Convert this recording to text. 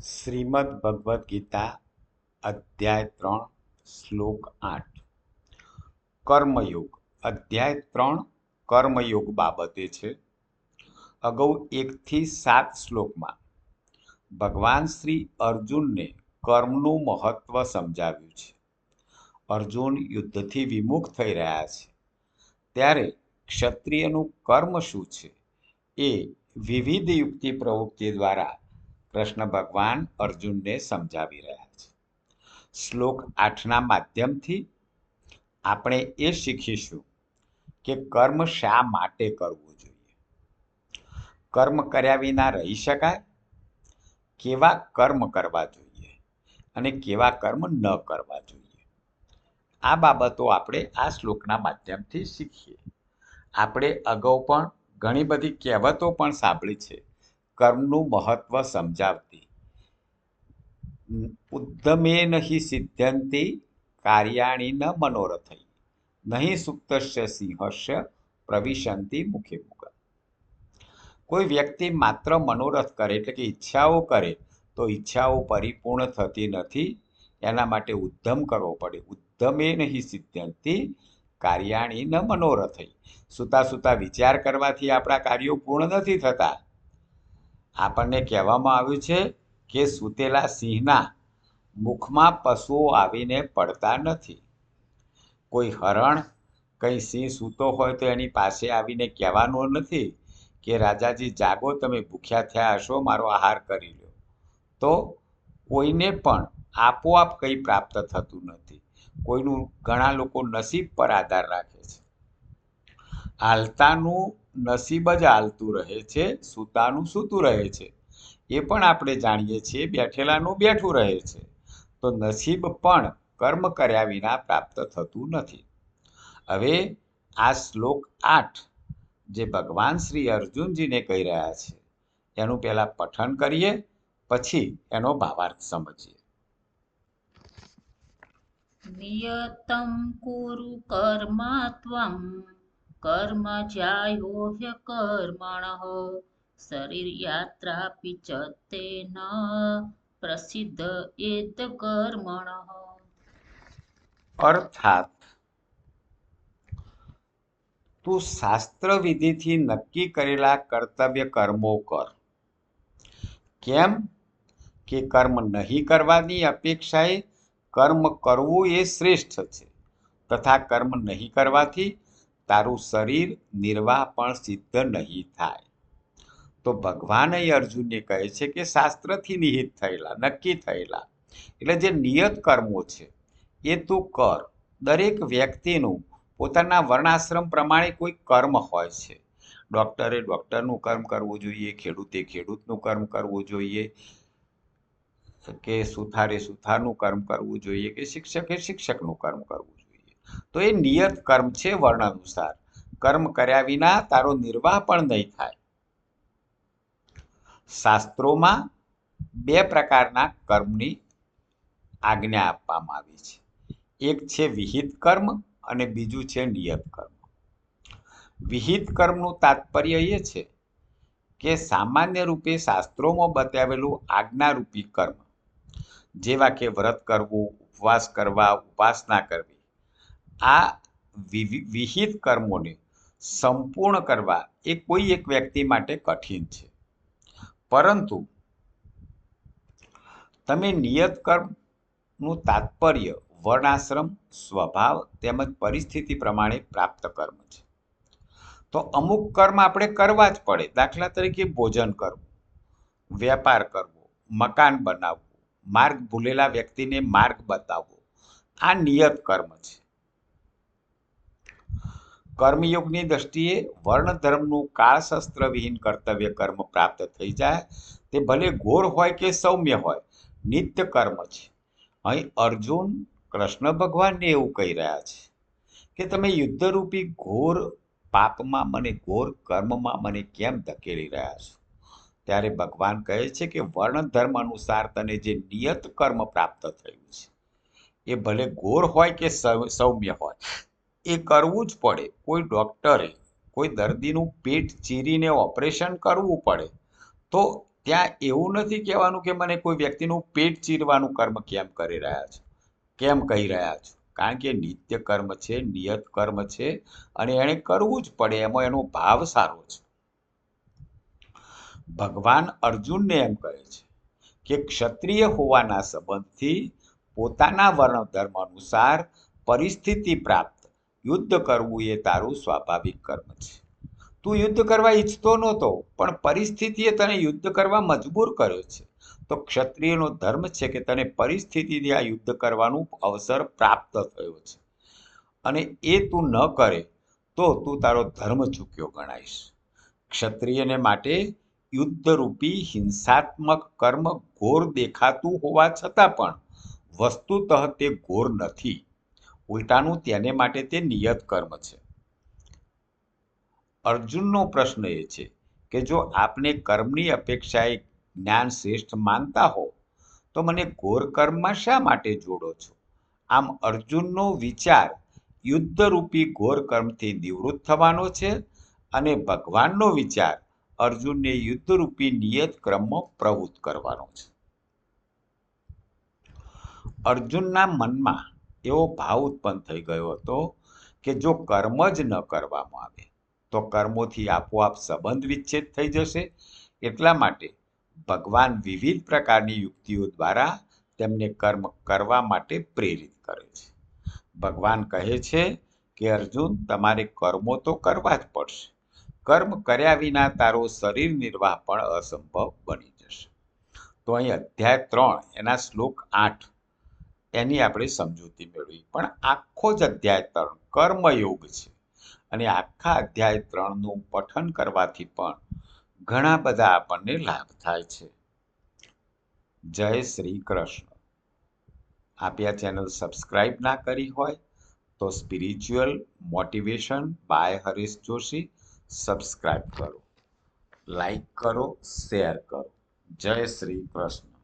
શ્રીમદ ભગવદ્ ગીતા અધ્યાય 3 શ્લોક 8 કર્મયોગ અધ્યાય 3 કર્મયોગ બાબતે છે. અગાઉ 1 થી 7 શ્લોકમાં ભગવાન શ્રી અર્જુનને કર્મનું મહત્વ સમજાવ્યું છે. અર્જુન યુદ્ધથી વિમુખ થઈ રહ્યા છે ત્યારે ક્ષત્રિયનું કર્મ શું છે એ વિવિધ યુક્તિ પ્રવૃત્તિ દ્વારા કૃષ્ણ ભગવાન અર્જુનને સમજાવી રહ્યા છે. શ્લોક 8ના માધ્યમથી આપણે એ શીખીશું કે કર્મ શા માટે કરવું જોઈએ, કર્મ કર્યા વિના રહી શકાય, કેવા કર્મ કરવા જોઈએ અને કેવા કર્મ ન કરવા જોઈએ. આ બાબતો આપણે આ શ્લોકના માધ્યમથી શીખીએ. આપણે અગાઉ પણ ઘણી બધી કહેવતો પણ સાંભળી છે કર્મનું મહત્વ સમજાવતી. ઉદ્યમેન હિ સિદ્ધ્યન્તિ કાર્યાણિ ન મનોરથૈ નહીં સુપ્તસ્ય સિંહસ્ય પ્રવિશંતિ મુખે મુખ. કોઈ વ્યક્તિ માત્ર મનોરથ કરે એટલે કે ઈચ્છાઓ કરે તો ઈચ્છાઓ પરિપૂર્ણ થતી નથી. એના માટે ઉદ્યમ કરવો પડે. ઉદ્યમેન હિ સિદ્ધ્યન્તિ કાર્યાણિ ન મનોરથૈ. સૂતા સૂતા વિચાર કરવાથી આપણા કાર્યો પૂર્ણ નથી થતા. આપણને કહેવામાં આવ્યું છે કે સૂતેલા સિંહના મુખમાં પશુઓ આવીને પડતા નથી. કોઈ હરણ કંઈ સિંહ સૂતો હોય તો એની પાસે આવીને કહેવાનું નથી કે રાજાજી જાગો, તમે ભૂખ્યા થયા હશો, મારો આહાર કરી લો. તો કોઈને પણ આપોઆપ કંઈ પ્રાપ્ત થતું નથી. કોઈનું ઘણા લોકો નસીબ પર આધાર રાખે છે. હાલતાનું નસીબ જ હાલતું રહે છે, સૂતાનું સૂતું રહે છે. એ પણ આપણે જાણીએ છીએ, બેઠેલાનું બેઠું રહે છે. તો નસીબ પણ કર્મ કર્યા વિના પ્રાપ્ત થતું નથી. હવે આ શ્લોક 8 જે ભગવાન શ્રી અર્જુનજીને કહી રહ્યા છે એનું પહેલા પઠન કરીએ, પછી એનો ભાવાર્થ સમજીએ. નિયતં કુરુ કર્મ ત્વં કર્મ જ્યાયો હ્યકર્મણઃ શરીરયાત્રાપि ચ તેન પ્રસિદ્ધ એત કર્મણઃ. અર્થાત તું શાસ્ત્ર વિધિથી નક્કી કરેલા કર્તવ્ય કર્મો કર. કેમ કે કર્મ નહીં કરવાની અપેક્ષાએ કર્મ કરવું એ શ્રેષ્ઠ છે, તથા કર્મ નહીં કરવાથી તારું શરીર નિર્વાહ પણ સિદ્ધ નહીં થાય. તો ભગવાન અર્જુનને કહે છે કે શાસ્ત્રથી નિહિત થયેલા, નક્કી થયેલા એટલે જે નિયત કર્મો છે એ તું કર. દરેક વ્યક્તિનું પોતાના વર્ણાશ્રમ પ્રમાણે કોઈ કર્મ હોય છે. ડૉક્ટરે ડૉક્ટરનું કર્મ કરવું જોઈએ, ખેડૂતે ખેડૂતનું કર્મ કરવું જોઈએ, કે સુથારે સુથારનું કર્મ કરવું જોઈએ, કે શિક્ષકે શિક્ષકનું કર્મ કરવું જોઈએ. તો એ નિયત કર્મ છે વર્ણ અનુસાર. કર્મ કર્યા વિના તારો નિર્વાહ પણ નહીં થાય. શાસ્ત્રોમાં 2 પ્રકારના કર્મની આજ્ઞા આપવામાં આવી છે. એક છે વિહિત કર્મ અને બીજું છે નિયત કર્મ. વિહિત કર્મનું તાત્પર્ય એ છે કે સામાન્ય રૂપે શાસ્ત્રોમાં બતાવેલું આજ્ઞારૂપી કર્મ, જેવા કે વ્રત કરવું, ઉપવાસ કરવા, ઉપાસના કરવી. આ વિહિત કર્મોને સંપૂર્ણ કરવા એ કોઈ એક વ્યક્તિ માટે કઠિન છે. પરંતુ તમે નિયત કર્મનું તાત્પર્ય વર્ણાશ્રમ, સ્વભાવ તેમજ પરિસ્થિતિ પ્રમાણે પ્રાપ્ત કર્મ છે. તો અમુક કર્મ આપણે કરવા જ પડે. દાખલા તરીકે ભોજન કરવું, વેપાર કરવો, મકાન બનાવવું, માર્ગ ભૂલેલા વ્યક્તિને માર્ગ બતાવવો, આ નિયત કર્મ છે. કર્મયોગની દ્રષ્ટિએ વર્ણ ધર્મનું કાળશસ્ત્રવિહીન કર્તવ્ય કર્મ પ્રાપ્ત થઈ જાય તે ભલે ઘોર હોય કે સૌમ્ય હોય, નિત્ય કર્મ છે. અહીં અર્જુન કૃષ્ણ ભગવાનને એવું કહી રહ્યા છે કે તમે યુદ્ધરૂપી ઘોર પાપમાં મને, ઘોર કર્મમાં મને કેમ ધકેલી રહ્યા છો? ત્યારે ભગવાન કહે છે કે વર્ણ ધર્મ અનુસાર તને જે નિયત કર્મ પ્રાપ્ત થયું છે એ ભલે ઘોર હોય કે સૌમ્ય હોય, એ કરવું જ પડે. કોઈ ડૉક્ટરે કોઈ દર્દીનું પેટ ચીરીને ઓપરેશન કરવું પડે તો ત્યાં એવું નથી કહેવાનું કે મને કોઈ વ્યક્તિનું પેટ ચીરવાનું કર્મ કેમ કરી રહ્યા છો, કેમ કહી રહ્યા છો. કારણ કે નિત્ય કર્મ છે, નિયત કર્મ છે, અને એણે કરવું જ પડે, એમાં એનો ભાવ સારો છે. ભગવાન અર્જુનને એમ કહે છે કે ક્ષત્રિય હોવાના સંબંધથી પોતાના વર્ણ ધર્મ અનુસાર પરિસ્થિતિ પ્રાપ્ત યુદ્ધ કરવું એ તારું સ્વાભાવિક કર્મ છે. તું યુદ્ધ કરવા ઈચ્છતો નહોતો, પણ પરિસ્થિતિએ તને યુદ્ધ કરવા મજબૂર કર્યો છે. તો ક્ષત્રિયનો ધર્મ છે કે તને પરિસ્થિતિથી આ યુદ્ધ કરવાનું અવસર પ્રાપ્ત થયો છે, અને એ તું ન કરે તો તું તારો ધર્મ ચૂક્યો ગણાઈશ. ક્ષત્રિયને માટે યુદ્ધરૂપી હિંસાત્મક કર્મ ઘોર દેખાતું હોવા છતાં પણ વસ્તુતઃ તે ઘોર નથી. ઉલટાનું તેને માટે તે નિયત કર્મ છે. અર્જુનનો પ્રશ્ન એ છે કે જો આપને કર્મની અપેક્ષાએ જ્ઞાન શ્રેષ્ઠ માનતા હો તો મને ઘોર કર્મમાં શા માટે જોડો છો? આમ અર્જુનનો વિચાર યુદ્ધરૂપી ઘોર કર્મથી નિવૃત્ત થવાનો છે, અને ભગવાનનો વિચાર અર્જુનને યુદ્ધરૂપી નિયત ક્રમમાં પ્રવૃત્ત કરવાનો છે. અર્જુનના મનમાં એવો ભાવ ઉત્પન્ન થઈ ગયો હતો કે જો કર્મ જ ન કરવામાં આવે તો કર્મોથી આપોઆપ સંબંધ વિચ્છેદ થઈ જશે. એટલા માટે ભગવાન વિવિધ પ્રકારની યુક્તિઓ દ્વારા તેમને કર્મ કરવા માટે પ્રેરિત કરે છે. ભગવાન કહે છે કે અર્જુન, તમારે કર્મો તો કરવા જ પડશે. કર્મ કર્યા વિના તારો શરીર નિર્વાહ પણ અસંભવ બની જશે. તો અહીં અધ્યાય 3 એના શ્લોક 8 એની આપણે સમજૂતી મેળવી. પણ આખો જ અધ્યાય 3 કર્મયોગ છે, અને આખા અધ્યાય 3નું પઠન કરવાથી પણ ઘણા બધા આપણને લાભ થાય છે. જય શ્રી કૃષ્ણ. આપે આ ચેનલ સબસ્ક્રાઇબ ના કરી હોય તો spiritual motivation by Harish Joshi subscribe કરો, લાઈક કરો, શેર કરો. જય શ્રી કૃષ્ણ.